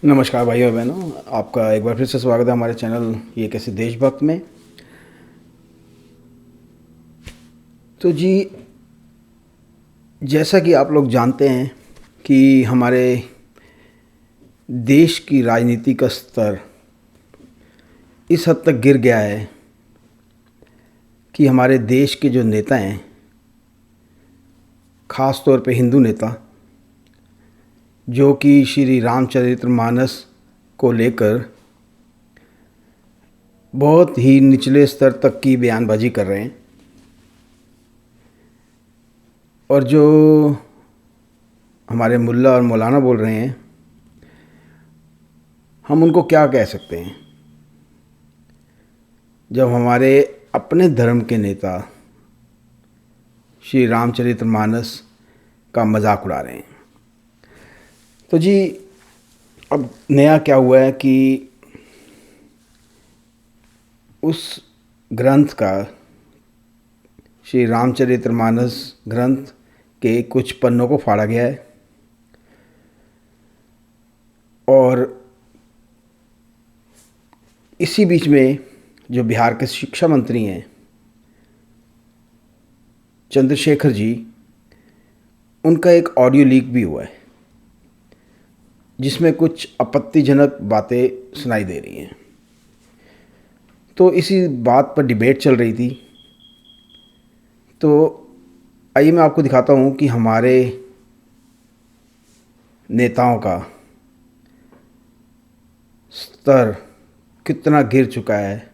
नमस्कार भाइयों और बहनों, आपका एक बार फिर से स्वागत है हमारे चैनल ये कैसे देशभक्त में। तो जी, जैसा कि आप लोग जानते हैं कि हमारे देश की राजनीति का स्तर इस हद तक गिर गया है कि हमारे देश के जो नेता हैं, ख़ास तौर पे हिंदू नेता, जो कि श्री रामचरितमानस को लेकर बहुत ही निचले स्तर तक की बयानबाजी कर रहे हैं, और जो हमारे मुल्ला और मौलाना बोल रहे हैं, हम उनको क्या कह सकते हैं जब हमारे अपने धर्म के नेता श्री रामचरितमानस का मजाक उड़ा रहे हैं। तो जी, अब नया क्या हुआ है कि उस ग्रंथ का, श्री रामचरितमानस ग्रंथ के कुछ पन्नों को फाड़ा गया है, और इसी बीच में जो बिहार के शिक्षा मंत्री हैं चंद्रशेखर जी, उनका एक ऑडियो लीक भी हुआ है जिसमें कुछ आपत्तिजनक बातें सुनाई दे रही हैं। तो इसी बात पर डिबेट चल रही थी। तो आइए मैं आपको दिखाता हूँ कि हमारे नेताओं का स्तर कितना गिर चुका है।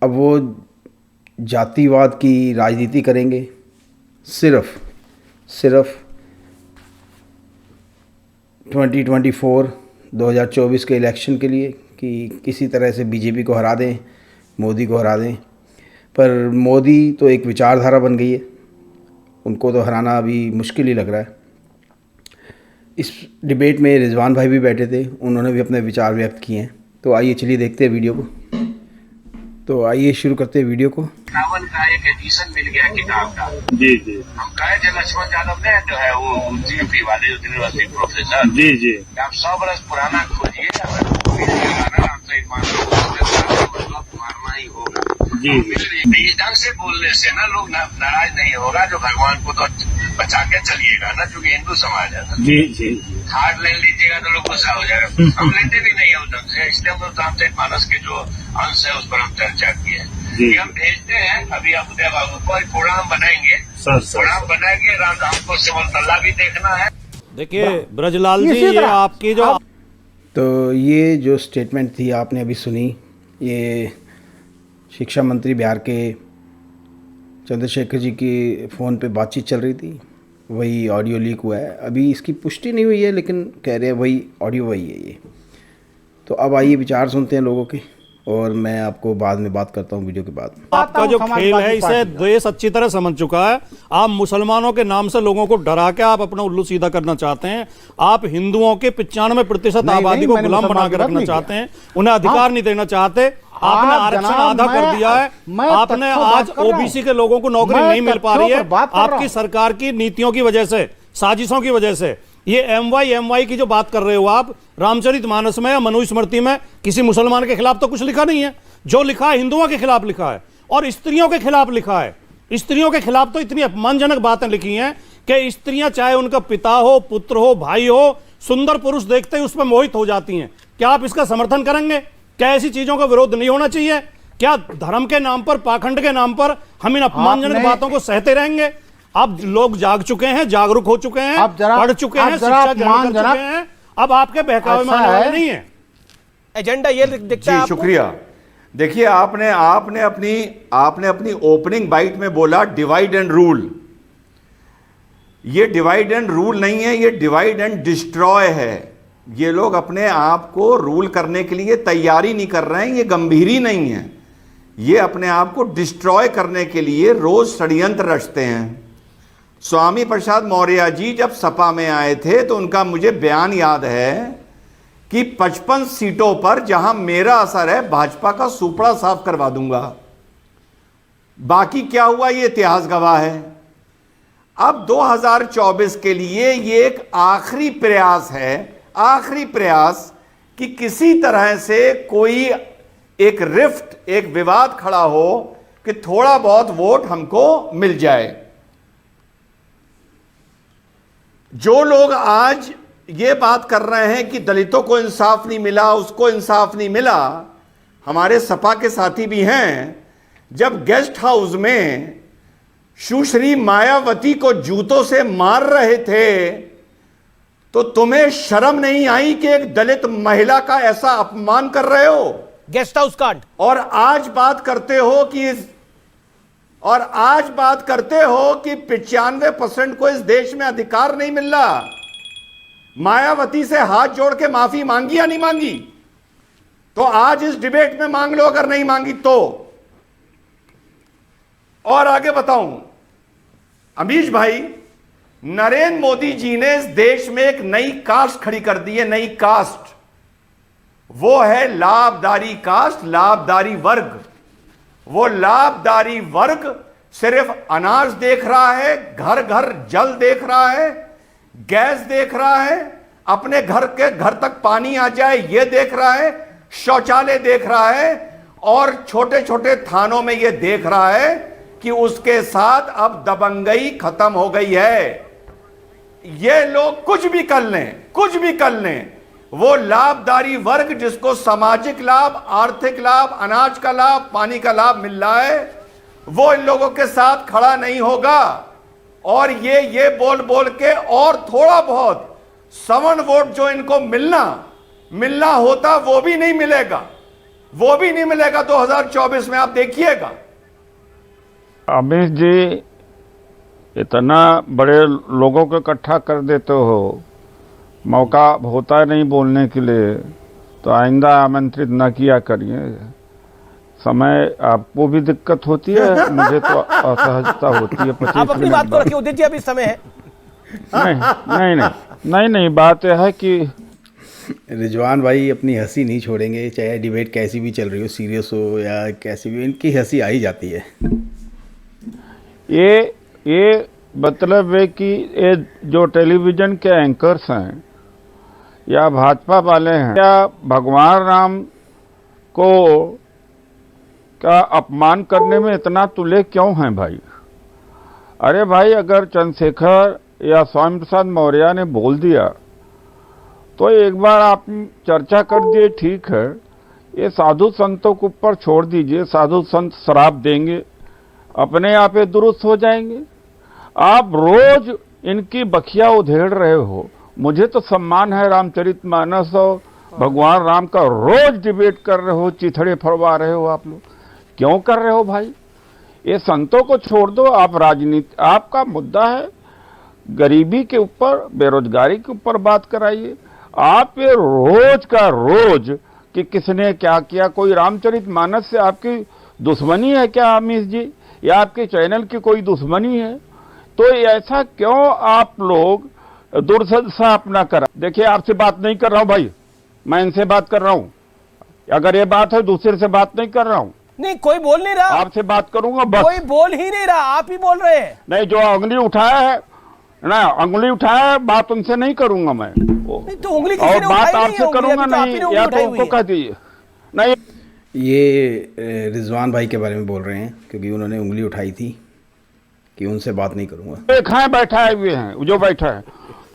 अब वो जातिवाद की राजनीति करेंगे सिर्फ 2024 के इलेक्शन के लिए, कि किसी तरह से बीजेपी को हरा दें, मोदी को हरा दें। पर मोदी तो एक विचारधारा बन गई है, उनको तो हराना अभी मुश्किल ही लग रहा है। इस डिबेट में रिजवान भाई भी बैठे थे, उन्होंने भी अपने विचार व्यक्त किए हैं। तो आइए चलिए देखते हैं वीडियो को। तो आइए शुरू करते हैं वीडियो को। नावल का एक एडिशन मिल गया किताब का। जी जी। हम कहे थे लक्ष्मण यादव ने, जो है वो यूपी वाले यूनिवर्सिटी प्रोफेसर। जी जी। आप 100 बरस पुराना खोजिए, अगर मारना ही होगा। जी इस ढंग से बोलने से ना लोग नाराज नहीं होगा, जो भगवान को तो बचा के चलिएगा ना, क्योंकि हिंदू समाज है। जी जी। हार्ड लाइन लीजिएगा तो लोग गुस्सा हो जाएगा। हम लेते भी नहीं है उस ढंग से, इसलिए हम रामचरितमानस के जो अंश है उस पर हम चर्चा किए हैं। हम भेजते हैं अभी आप उदय बाबू को, प्रोग्राम बनाएंगे, प्रोग्राम बनाएंगे। राम को सिमरतल्ला भी देखना है। देखिए ब्रजलाल जी, ये आपकी जो तो ये जो स्टेटमेंट थी आपने अभी सुनी, ये शिक्षा मंत्री बिहार के चंद्रशेखर जी की फ़ोन पे बातचीत चल रही थी, वही ऑडियो लीक हुआ है। अभी इसकी पुष्टि नहीं हुई है, लेकिन कह रहे हैं वही ऑडियो वही है ये। तो अब आइए विचार सुनते हैं लोगों के, और मैं आपको बाद में बात करता हूँ वीडियो के बाद। आपका जो खेल है इसे देश अच्छी तरह समझ चुका है। आप मुसलमानों के नाम से लोगों को डरा के आप अपना उल्लू सीधा करना चाहते हैं। आप हिंदुओं के 95% आबादी को गुलाम बना के रखना चाहते हैं, उन्हें अधिकार नहीं देना चाहते। आपने आरक्षण आधा कर दिया है। आपने आज ओबीसी के लोगों को नौकरी नहीं मिल पा रही है, आपकी सरकार की नीतियों की वजह से, साजिशों की वजह से। ये एमवाई की जो बात कर रहे हो आप, रामचरितमानस में या मनुस्मृति में किसी मुसलमान के खिलाफ तो कुछ लिखा नहीं है। जो लिखा है हिंदुओं के खिलाफ लिखा है, और स्त्रियों के खिलाफ लिखा है। स्त्रियों के खिलाफ तो इतनी अपमानजनक बातें लिखी हैं कि स्त्रियां, चाहे उनका पिता हो, पुत्र हो, भाई हो, सुंदर पुरुष देखते ही उस पर मोहित हो जाती हैं। क्या आप इसका समर्थन करेंगे? क्या ऐसी चीजों का विरोध नहीं होना चाहिए? क्या धर्म के नाम पर, पाखंड के नाम पर हम इन अपमानजनक बातों को सहते रहेंगे? अब लोग जाग चुके हैं, जागरूक हो चुके हैं, पढ़ चुके हैं, शिक्षा ग्रहण कर चुके हैं। अब आपके बहकावे में आने वाले नहीं है। एजेंडा ये दिखता है। शुक्रिया। देखिए, आपने अपनी ओपनिंग बाइट में बोला डिवाइड एंड रूल। ये डिवाइड एंड रूल नहीं है, ये डिवाइड एंड डिस्ट्रॉय है। ये लोग अपने आप को रूल करने के लिए तैयारी नहीं कर रहे हैं, ये गंभीरी नहीं है। ये अपने आप को डिस्ट्रॉय करने के लिए रोज षड्यंत्र रचते हैं। स्वामी प्रसाद मौर्य जी जब सपा में आए थे तो उनका मुझे बयान याद है कि 55 सीटों पर जहां मेरा असर है, भाजपा का सुपड़ा साफ करवा दूंगा। बाकी क्या हुआ ये इतिहास गवाह है। अब 2024 के लिए ये एक आखिरी प्रयास है आखिरी प्रयास कि किसी तरह से कोई एक रिफ्ट, एक विवाद खड़ा हो कि थोड़ा बहुत वोट हमको मिल जाए। जो लोग आज ये बात कर रहे हैं कि दलितों को इंसाफ नहीं मिला, उसको इंसाफ नहीं मिला, हमारे सपा के साथी भी हैं। जब गेस्ट हाउस में सुश्री मायावती को जूतों से मार रहे थे तो तुम्हें शर्म नहीं आई कि एक दलित महिला का ऐसा अपमान कर रहे हो? गेस्ट हाउस कांड। और आज बात करते हो कि 95% को इस देश में अधिकार नहीं मिल रहा। मायावती से हाथ जोड़ के माफी मांगी या नहीं मांगी? तो आज इस डिबेट में मांग लो, अगर नहीं मांगी तो। और आगे बताऊं, अमीश भाई, नरेंद्र मोदी जी ने इस देश में एक नई कास्ट खड़ी कर दी है, नई कास्ट। वो है लाभदारी कास्ट, लाभदारी वर्ग। वो लाभदारी वर्ग सिर्फ अनाज देख रहा है, घर घर जल देख रहा है, गैस देख रहा है, अपने घर तक पानी आ जाए ये देख रहा है, शौचालय देख रहा है, और छोटे छोटे थानों में ये देख रहा है कि उसके साथ अब दबंगई खत्म हो गई है। ये लोग कुछ भी कर लें, वो लाभदारी वर्ग जिसको सामाजिक लाभ, आर्थिक लाभ, अनाज का लाभ, पानी का लाभ मिल रहा है, वो इन लोगों के साथ खड़ा नहीं होगा। और ये बोल बोल के और थोड़ा बहुत सवर्ण वोट जो इनको मिलना होता वो भी नहीं मिलेगा, 2024 में, आप देखिएगा। अमीश जी, इतना बड़े लोगों को इकट्ठा कर देते हो, मौका होता है नहीं बोलने के लिए, तो आइंदा आमंत्रित न किया करिए। समय आपको भी दिक्कत होती है, मुझे तो असहजता होती है। 25 आप अपनी बात को रखिए उदित जी, अभी समय है। नहीं, बात यह है कि रिजवान भाई अपनी हंसी नहीं छोड़ेंगे, चाहे डिबेट कैसी भी चल रही हो, सीरियस हो या कैसी भी, इनकी हंसी आ ही जाती है। ये मतलब है कि ये जो टेलीविजन के एंकर्स हैं या भाजपा वाले हैं, या भगवान राम को का अपमान करने में इतना तुले क्यों हैं भाई? अरे भाई, अगर चंद्रशेखर या स्वामी प्रसाद मौर्य ने बोल दिया तो एक बार आप चर्चा कर दिए, ठीक है। ये साधु संतों के ऊपर छोड़ दीजिए, साधु संत श्राप देंगे, अपने आप ये दुरुस्त हो जाएंगे। आप रोज इनकी बखिया उधेड़ रहे हो। मुझे तो सम्मान है, रामचरितमानस और भगवान राम का रोज डिबेट कर रहे हो, चिथड़े फरवा रहे हो। आप लोग क्यों कर रहे हो भाई? ये संतों को छोड़ दो। आप राजनीति, आपका मुद्दा है गरीबी के ऊपर, बेरोजगारी के ऊपर बात कराइए। आप ये रोज का रोज कि किसने क्या किया, कोई रामचरितमानस से आपकी दुश्मनी है क्या अमीश जी, या आपके चैनल की कोई दुश्मनी है? तो ऐसा क्यों आप लोग दुर्दशा अपना करा? देखिए, आपसे बात नहीं कर रहा हूं भाई, मैं इनसे बात कर रहा हूं। अगर ये बात है, दूसरे से बात नहीं कर रहा हूं। नहीं, कोई बोल नहीं रहा। आपसे बात करूंगा बस। कोई बोल ही नहीं रहा, आप ही बोल रहे हैं। नहीं, जो अंगुली उठाया है ना, अंगुली उठाया है, बात उनसे नहीं करूंगा मैं। नहीं, तो उंगली किसी और ने बात उठाई आपसे करूंगा नहीं, या तो उनको कह दीजिए। नहीं, ये रिजवान भाई के बारे में बोल रहे हैं क्योंकि उन्होंने उंगली उठाई थी कि उनसे बात नहीं करूंगा। देखा बैठा हुए हैं, जो बैठा है।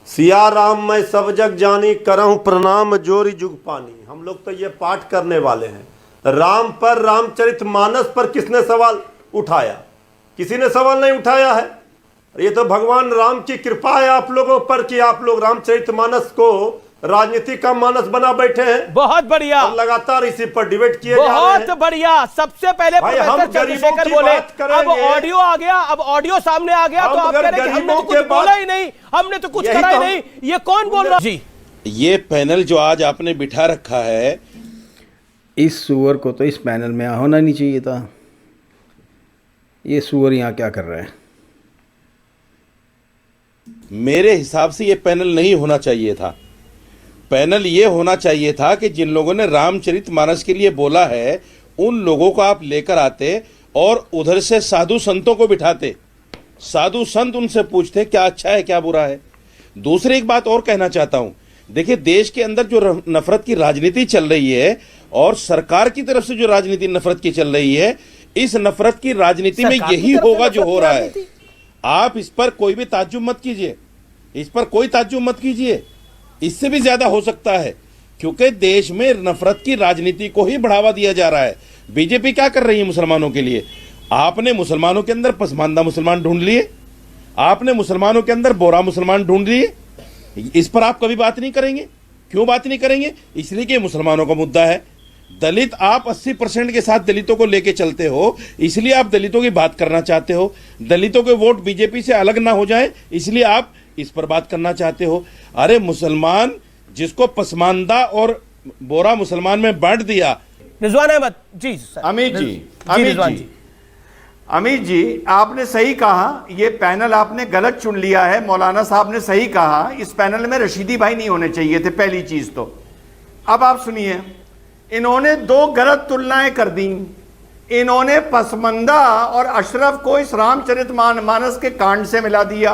सिया राम मैं सब जग जानी, करहूं प्रणाम जोरी जुग पानी। हम लोग तो ये पाठ करने वाले हैं। राम पर, रामचरितमानस पर किसने सवाल उठाया? किसी ने सवाल नहीं उठाया है। ये तो भगवान राम की कृपा है आप लोगों पर कि आप लोग रामचरितमानस को राजनीति का मानस बना बैठे हैं। बहुत बढ़िया, और लगातार इसी पर डिबेट किए जा रहे हैं। बहुत बढ़िया। सबसे पहले प्रोफेसर चंद्रशेखर बोले, अब ऑडियो आ गया, अब ऑडियो सामने आ गया, तो आप कह रहे हैं कि हमने तो कुछ बोला ही नहीं, हमने तो कुछ करा ही नहीं। ये कौन बोल रहा जी? ये पैनल जो आज आपने बिठा रखा है, इस सुअर को तो इस पैनल में होना नहीं चाहिए था। ये सुअर यहाँ क्या कर रहा है? मेरे हिसाब से ये पैनल नहीं होना चाहिए था। पैनल ये होना चाहिए था कि जिन लोगों ने रामचरितमानस के लिए बोला है, उन लोगों को आप लेकर आते और उधर से साधु संतों को बिठाते। साधु संत उनसे पूछते क्या अच्छा है क्या बुरा है। दूसरी एक बात और कहना चाहता हूं देखिए, देश के अंदर जो नफरत की राजनीति चल रही है और सरकार की तरफ से जो राजनीति नफरत की चल रही है, इस नफरत की राजनीति में यही होगा जो हो रहा है। आप इस पर कोई भी ताज्जुब मत कीजिए, इस पर कोई ताज्जुब मत कीजिए, इससे भी ज्यादा हो सकता है, क्योंकि देश में नफरत की राजनीति को ही बढ़ावा दिया जा रहा है। बीजेपी क्या कर रही है मुसलमानों के लिए? आपने मुसलमानों के अंदर पसमानदा मुसलमान ढूंढ लिए, आपने मुसलमानों के अंदर बोरा मुसलमान ढूंढ लिए। इस पर आप कभी बात नहीं करेंगे। क्यों बात नहीं करेंगे? इसलिए कि मुसलमानों का मुद्दा है। दलित, आप 80% के साथ दलितों को लेके चलते हो, इसलिए आप दलितों की बात करना चाहते हो। दलितों के वोट बीजेपी से अलग ना हो जाए, इसलिए आप इस पर बात करना चाहते हो। अरे मुसलमान जिसको पसमानदा और बोरा मुसलमान में बांट दिया। रिजवान अहमद जी, अमित जी, आपने सही कहा, ये पैनल आपने गलत चुन लिया है। मौलाना साहब ने सही कहा, इस पैनल में रशीदी भाई नहीं होने चाहिए थे, पहली चीज तो। अब आप सुनिए, इन्होंने दो गलत तुलनाएं कर दी। इन्होंने पसमंदा और अशरफ को इस रामचरितमानस के कांड से मिला दिया।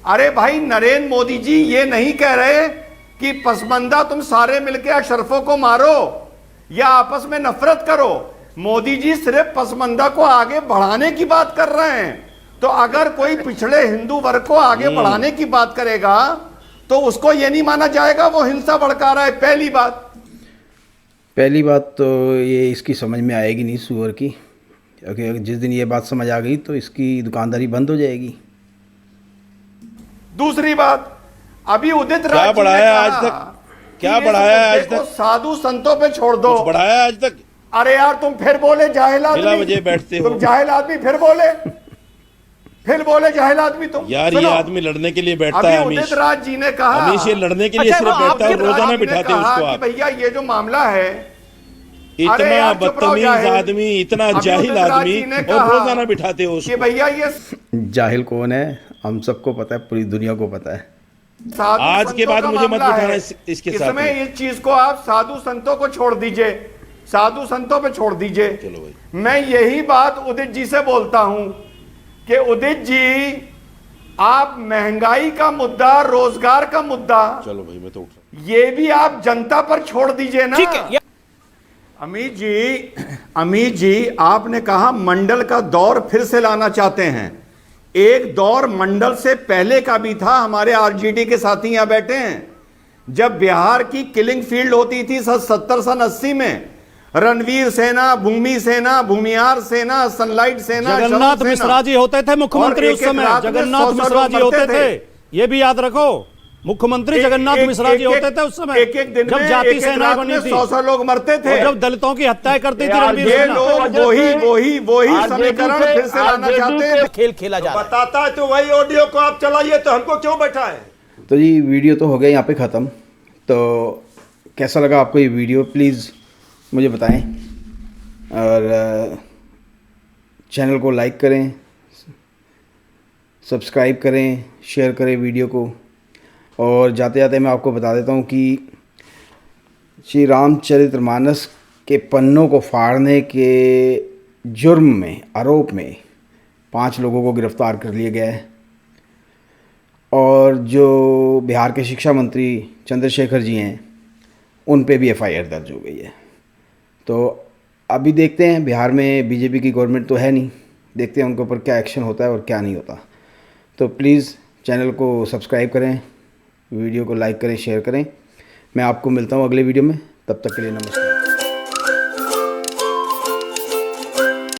अरे भाई, नरेंद्र मोदी जी ये नहीं कह रहे कि पसमंदा तुम सारे मिलकर अशरफों को मारो या आपस में नफरत करो। मोदी जी सिर्फ पसमंदा को आगे बढ़ाने की बात कर रहे हैं। तो अगर कोई पिछड़े हिंदू वर्ग को आगे बढ़ाने की बात करेगा तो उसको यह नहीं माना जाएगा वो हिंसा भड़का रहा है। पहली बात तो ये इसकी समझ में आएगी नहीं सुअर की, क्योंकि जिस दिन ये बात समझ आ गई तो इसकी दुकानदारी बंद हो जाएगी। दूसरी बात, अभी उदित क्या राज बढ़ाया आज तक? क्या बढ़ाया आज तक? साधु संतों पे छोड़ दो। कुछ बढ़ाया आज तक? अरे यार, तुम फिर बोले जाहिल आदमी। बिला वजह बैठते हो। तुम जाहिल आदमी फिर बोले जाहिल आदमी तुम। यार, ये आदमी लड़ने के लिए बैठता है। उदित राज जी ने कहा, अमीश ये लड़ने के लिए सिर्फ बैठता है, रोजाना बिठाते हो उसको आप। भैया ये जो मामला है, इतना बदतमीज आदमी, इतना जाहिल आदमी, और रोजाना बिठाते हो उसको। भैया ये जाहिल कौन है हम सबको पता है, पूरी दुनिया को पता है। आज के बाद मुझे मत बिठाना इसके साथ में। इस चीज को आप साधु संतों को छोड़ दीजिए, साधु संतों पे छोड़ दीजिए। चलो भाई, मैं यही बात उदित जी से बोलता हूं कि उदित जी, आप महंगाई का मुद्दा, रोजगार का मुद्दा, चलो भाई मैं तो उठ रहा हूं, ये भी आप जनता पर छोड़ दीजिए ना। ठीक है। अमित जी, आपने कहा मंडल का दौर फिर से लाना चाहते हैं। एक दौर मंडल से पहले का भी था। हमारे आरजेडी के साथी यहां बैठे हैं, जब बिहार की किलिंग फील्ड होती थी 70 सन 80 में, रणवीर सेना, भूमि सेना, भूमियार सेना, सनलाइट सेना, जगन्नाथ मिश्रा जी होते थे मुख्यमंत्री उस समय। जगन्नाथ मिश्रा जी होते थे, ये भी याद रखो। मुख्यमंत्री जगन्नाथ मिश्रा जी होते थे उस समय, एक दिन जब जाति सेना बनी थी, 100 लोग मरते थे, जब दलितों की हत्या करती थी रणवीर ये सेना। लोग वही समीकरण फिर से लाना चाहते हैं। खेल खेला जा रहा है। बताता है तो वही ऑडियो को आप चलाइए, तो हमको क्यों बैठाएं? तो जी, वीडियो तो हो गया यहाँ पे ख़त्म। तो कैसा लगा आपको ये वीडियो, प्लीज़ मुझे बताएं, और चैनल को लाइक करें, सब्सक्राइब करें, शेयर करें वीडियो को। और जाते जाते मैं आपको बता देता हूँ कि श्री रामचरितमानस के पन्नों को फाड़ने के जुर्म में, आरोप में 5 लोगों को गिरफ्तार कर लिया गया है। और जो बिहार के शिक्षा मंत्री चंद्रशेखर जी हैं, उन पे भी FIR दर्ज हो गई है। तो अभी देखते हैं, बिहार में बीजेपी की गवर्नमेंट तो है नहीं, देखते हैं उनके ऊपर क्या एक्शन होता है और क्या नहीं होता। तो प्लीज़ चैनल को सब्सक्राइब करें, वीडियो को लाइक करें, शेयर करें। मैं आपको मिलता हूँ अगले वीडियो में, तब तक के लिए नमस्कार।